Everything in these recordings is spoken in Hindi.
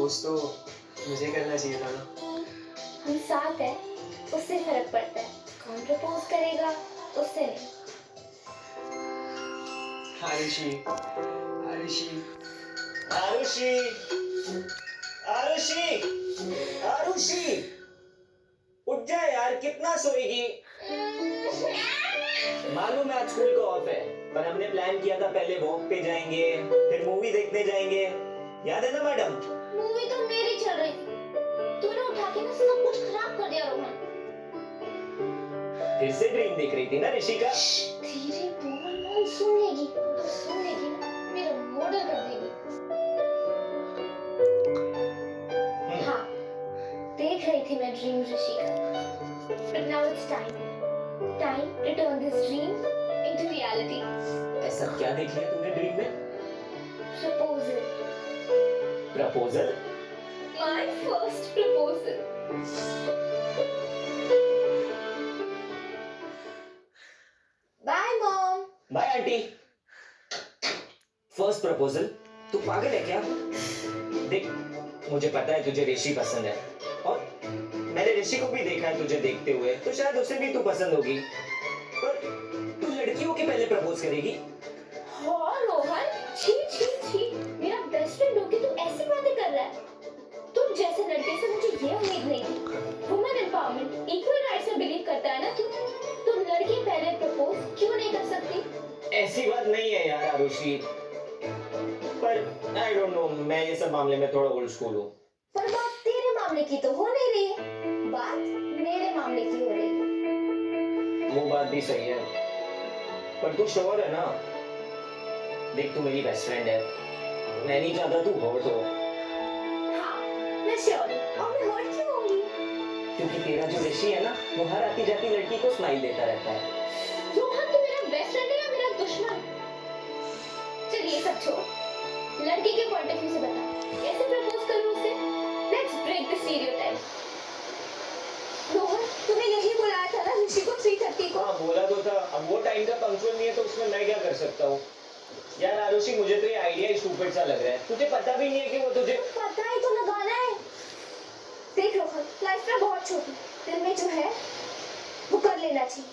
प्रपोज तो मुझे करना चाहिए था ना। हम साथ हैं, उससे फर्क पड़ता है। कौन प्रपोज करेगा उससे नहीं। आरुषि, आरुषि, आरुषि, आरुषि, आरुषि, उठ जा यार, कितना सोएगी। मालूम है आज स्कूल का ऑफ है, पर हमने प्लान किया था पहले वॉक पे जाएंगे, फिर मूवी देखने जाएंगे। याद है ना मैडम? मूवी तो मेरी चल रही थी, तूने उठा के ना सब कुछ खराब कर दिया रोहन। फिर से ड्रीम देख रही थी ना ऋषिका? धीरे बोल, मॉम सुन लेगी। तो सुन लेगी ना, मेरा मर्डर कर देगी। हाँ, देख रही थी मैं dream Rishika. But now it's time to turn this dream into reality. ऐसा क्या देख लिया तूने ड्रीम में? Proposal. Proposal? My first proposal. Bye, Mom. Bye aunty. First proposal? तू पागल है क्या? देख, मुझे पता है तुझे ऋषि पसंद है, और मैंने ऋषि को भी देखा है तुझे देखते हुए, तो शायद उसे भी तू पसंद होगी। पर तू लड़कियों के पहले प्रपोज करेगी? हाँ रोहन, छी छी छी, मेरा बेस्ट फ्रेंड होके तू ऐसी बातें कर रहा है। तुम जैसे लड़के से मुझे ये उम्मीद नहीं थी। वुमेन एम्पावरमेंट, इक्वल राइट्स में बिलीव करता है ना तू, तो लड़की पहले प्रपोज क्यों नहीं कर सकती? ऐसी बात नहीं है यार आरुषि, पर आई डोंट नो, मैं ये सब मामले में थोड़ा ओल्ड स्कूल हूँ। पर बात तेरे मामले की तो हो नहीं रही है, बात मेरे मामले की हो रही है। वो बात भी सही है, पर तू श्योर है ना? देख, तू मेरी बेस्ट फ्रेंड है, मैं नहीं चाहता तू हर्ट हो। हाँ, मैं श्योर हूँ, और मैं हर्ट क्यों होंगी? क्योंकि तेरा जो ऋषि है ना, वो हर आती जाती लड़की को स्माइल देता रहता है। रोहन, तू मेरा बेस्ट फ्रेंड है या मेरा दुश्मन? चल ये सब छोड़, लड़की के पॉइंट ऑफ व्यू से बता, कैसे प्रपोज करूं उसे? Let's break the stereotype. Rohan, तुम्हें यही बुलाया था ना ऋषि को 3:30 को? हाँ बोला तो था, अब वो टाइम का पंक्चुअल नहीं है तो उसमें मैं क्या कर सकता हूँ? यार आरुषि, मुझे तो ये आइडिया ही स्टूपिड सा लग रहा है। तुझे पता भी नहीं है कि वो तुझे पता है तो लगाना है। देख रोहन, लाइफ में बहुत छोटी, दिल में जो है वो कर लेना चाहिए,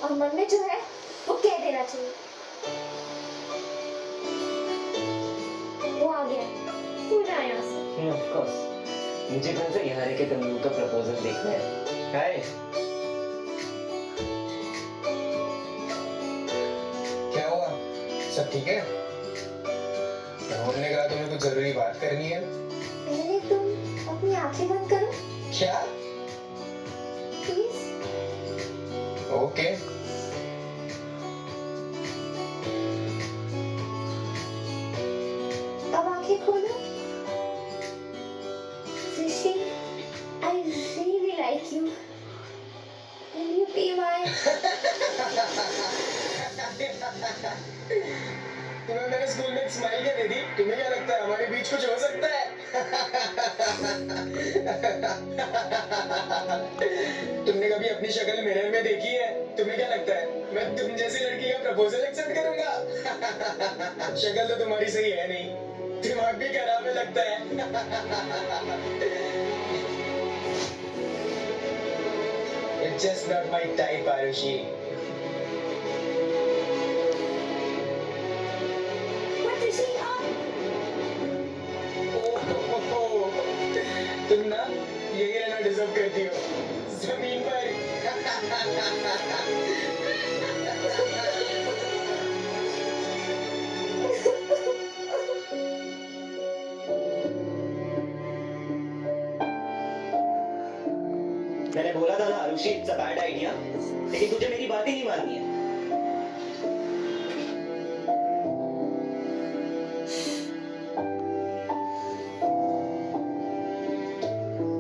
और मन में जो है वो कह देना चाहिए। वो आ गया, तू जा यहाँ से। ऑफ कोर्स, मुझे कल से यहाँ के तंदूर का प्रपोजल देखना है। हाय, क्या हुआ? सब ठीक है? राहुल ने कहा तुम्हें कुछ जरूरी बात करनी है। पहले तुम अपनी आंखें बंद करो। क्या? प्लीज। ओके। अब आंखें खोलो। ऋषि, I really like you. Will you be my? तुम्हें मेरे स्कूल में एक स्माइल क्या दे दी? तुम्हें क्या लगता है हमारे बीच कुछ हो सकता है? तुमने कभी अपनी शक्ल मिरर में देखी है? तुम्हें क्या लगता है मैं तुम जैसी लड़की का प्रपोजल एक्सेप्ट करूंगा? शक्ल तो तुम्हारी सही है नहीं, दिमाग भी खराब है लगता है। It's just not my type, Arushi. But ऋषि, तुम ना यही रहना डिजर्व करती हो, जमीन पर। मैंने बोला था ना Arushi, it's a bad idea, लेकिन तुझे मेरी बात ही नहीं माननी है।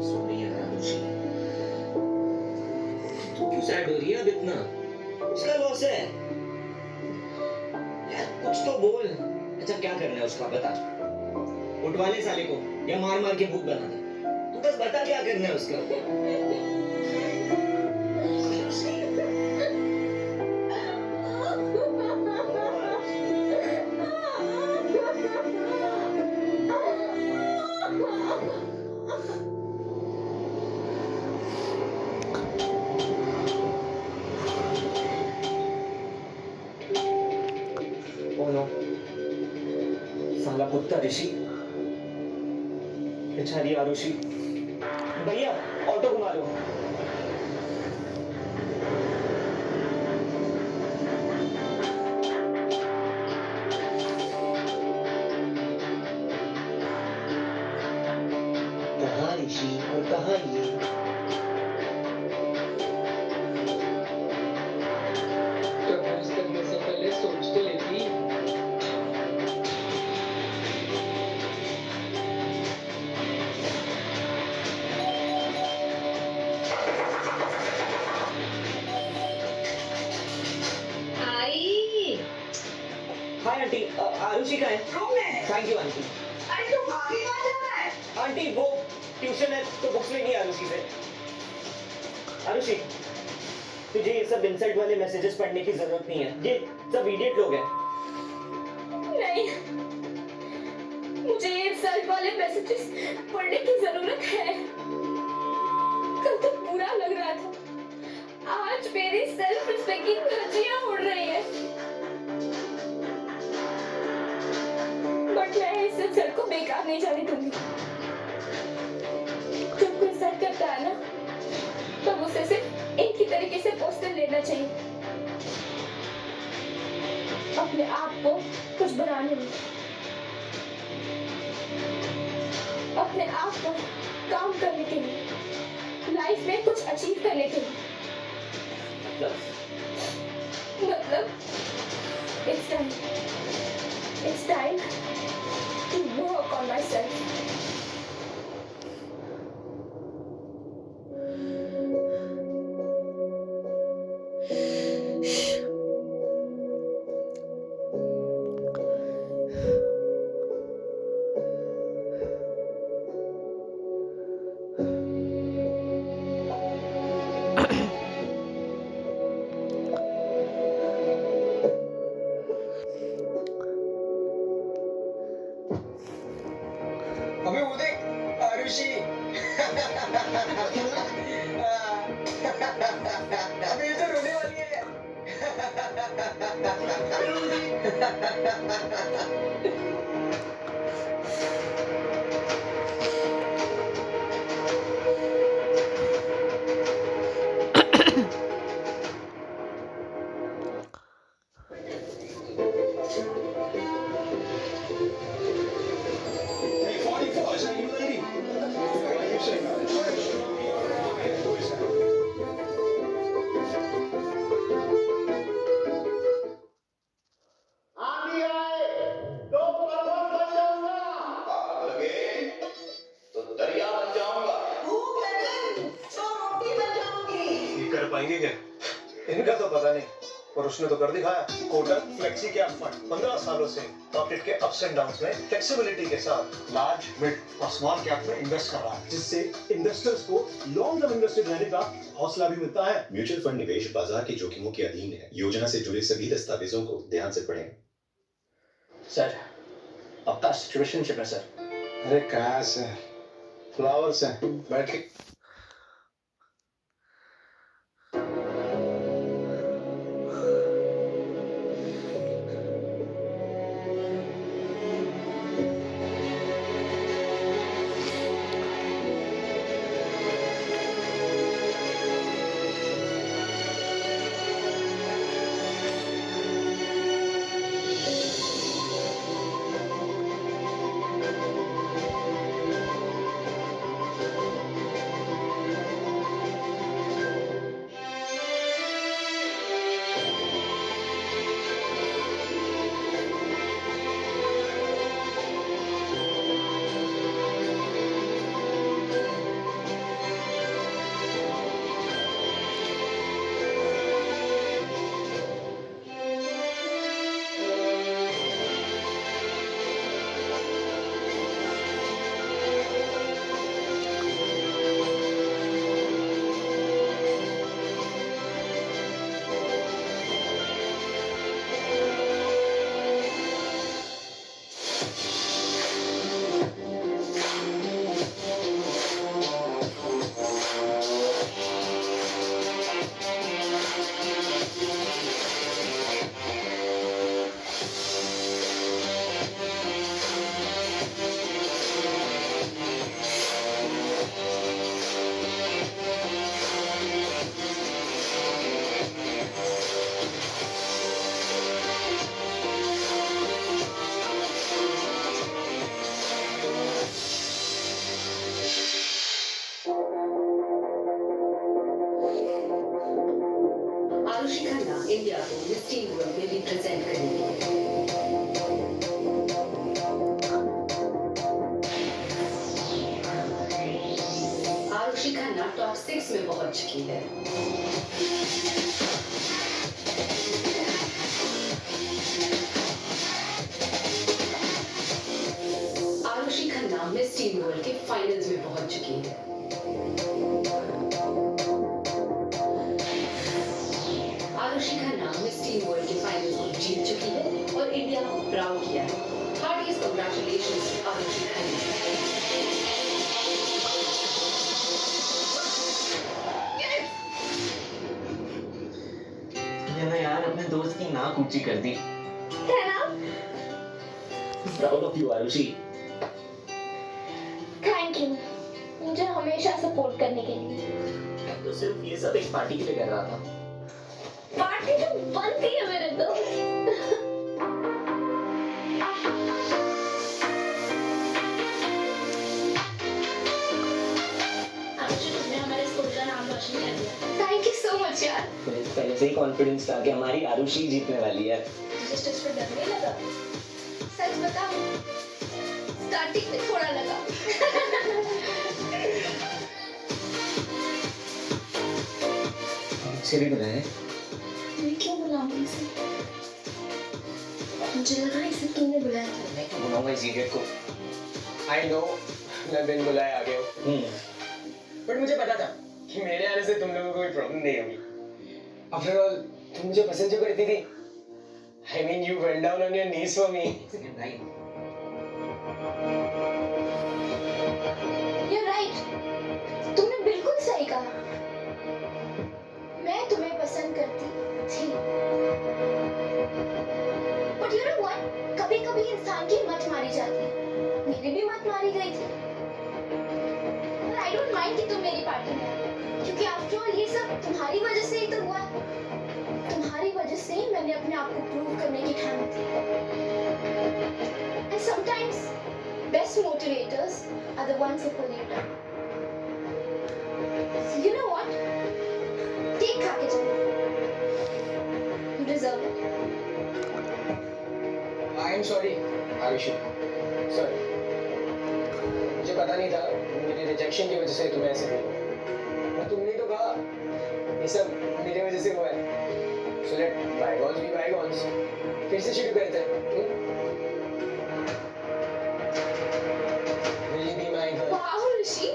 सॉरी यार आरुषि, तू क्यों सैड हो रही है अब इतना? उसका लॉस है यार, कुछ तो बोल। अच्छा क्या करना है उसका बता, उठवा ले साले को या मार मार के भूत बना दे, तू बस बता क्या करना है उसका। कुत्ता ऋषि, बेचारी आरुषि। भैया ऑटो घुमा लो। कहाँ ऋषि और कहाँ ये? प्रपोज करने से पहले सोच तो लेती। आई। हाय आंटी, आरुषि कहाँ है? रूम में। Thank you aunty. अरे तू आगे कहाँ जा रहा है? आंटी वो ट्यूशन है तो बुक्स लेनी है आरुषि से। आरुषि, तुझे ये सब इंसल्ट वाले मैसेजेस पढ़ने की जरूरत नहीं है, ये सब इडियट लोग हैं। नहीं, मुझे ये इंसल्ट वाले मैसेजेस पढ़ने की जरूरत है। कल तो बुरा लग रहा था, आज मेरी सेल्फ रिस्पेक्ट की धज्जियां उड़ रही है। बट मैं इस इंसल्ट को बेकार नहीं जाने दूंगी। जब कोई इंसल्ट करता है ना, तब उसे सिर्फ एक ही तरीके से पोस्टर लेना चाहिए, अपने आप को कुछ बनाने में, अपने आप को काम करने के लिए, लाइफ में कुछ अचीव करने के लिए। मतलब it's time to work on myself. अबे वो देख आरुषि। अबे ये तो रोने वाली है। Hey, 44, is that you, lady? You say no. आंधी आए तो पर्वत बन जाऊंगा। आग लगे तो दरिया बन जाऊंगा। भूख लगे तो रोटी बन जाऊंगी। ये कर पाएंगे क्या? इनका तो पता नहीं, पर उसने तो कर दिखाया। कोटक फ्लेक्सी कैप फंड 15 सालों से मार्केट के अप्स एंड डाउन्स में फ्लेक्सिबिलिटी के साथ लार्ज, मिड और स्मॉल कैप में इन्वेस्ट कर रहा है, जिससे इन्वेस्टर्स को लॉन्ग टर्म इन्वेस्टेड रहने का हौसला भी मिलता है। म्यूचुअल फंड निवेश बाजार के जोखिमों के अधीन है। योजना से जुड़े सभी दस्तावेजों को ध्यान से पढ़ें। सर, आपका सिचुएशनशिप है सर। अरे कैश है, फ्लावर्स हैं, बैठ के इंडिया को मिस टीम वर्ल्ड में रिप्रेजेंट करेंगी। आरुषि खन्ना टॉप 6 में पहुंच चुकी है। Arushi Khanna Miss Team World के फाइनल्स में पहुंच चुकी है। Arushi Khanna Miss Team World के फाइनल्स को जीत चुकी है और इंडिया को प्राउड किया है। हार्टीज कांग्रेचुलेशंस आरुषि खन्ना। मैंने यार अपने दोस्त की नाक ऊंची कर दी। है ना? Proud of you Arushi. Thank you मुझे हमेशा सपोर्ट करने के लिए। मैं तो सिर्फ ये सब एक पार्टी के लिए कर रहा था। पार्टी तो बनती है मेरे दोस्त। आरुषि तुमने हमारे स्कूल का नाम रोशन कर दिया। थैंक यू सो मच यार। मुझे पहले से ही कॉन्फिडेंस था कि हमारी आरुषि जीतने वाली है। मुझे स्टेज पर डर नहीं लगा। सच बताऊं स्टार्टिंग में थोड़ा लगा। अच्छे भी बनाए। मैं क्यों बुलाऊंगी इसे? मुझे लगा इसे तूने बुलाया था। मैं क्यों बुलाऊंगा इस इडियट को? आई नो मैं बिन बुलाए आ गया हूँ बट मुझे पता था कि मेरे आने से तुम लोगों को कोई प्रॉब्लम नहीं होगी। आफ्टर ऑल तुम मुझे पसंद जो करती थी। I mean you went down on your knees for me. You're right. तुमने बिल्कुल सही कहा। मैं तुम्हें पसंद करती थी। But you know what? कभी-कभी इंसान की मत मारी जाती है। मेरी भी मत मारी गई थी। But I don't mind कि तुम मेरी पार्टी में आओ। क्योंकि after all ये सब तुम्हारी वजह से ही तो हुआ। तुम्हारी वजह से ही मैंने अपने आप को प्रूव करने की ठानी थी। And sometimes best motivators are the ones who pull you down. So you know what? Take Kakajam. You deserve it. I am sorry Arushi. Sorry मुझे पता नहीं था मेरे रिजेक्शन की वजह से तुम्हें ऐसे हुआ। और तुमने तो कहा ये सब मेरी वजह से हुआ है। So let bygones be bygones. फिर से शुरू करते हैं। Will you be my girl? वाह ऋषि,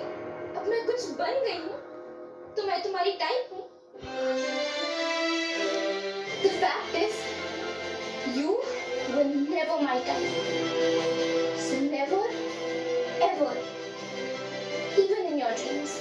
अब मैं कुछ बन गई हूँ, तो मैं तुम्हारी टाइप हूँ। The fact is, you were never my type. So never, ever, even in your dreams.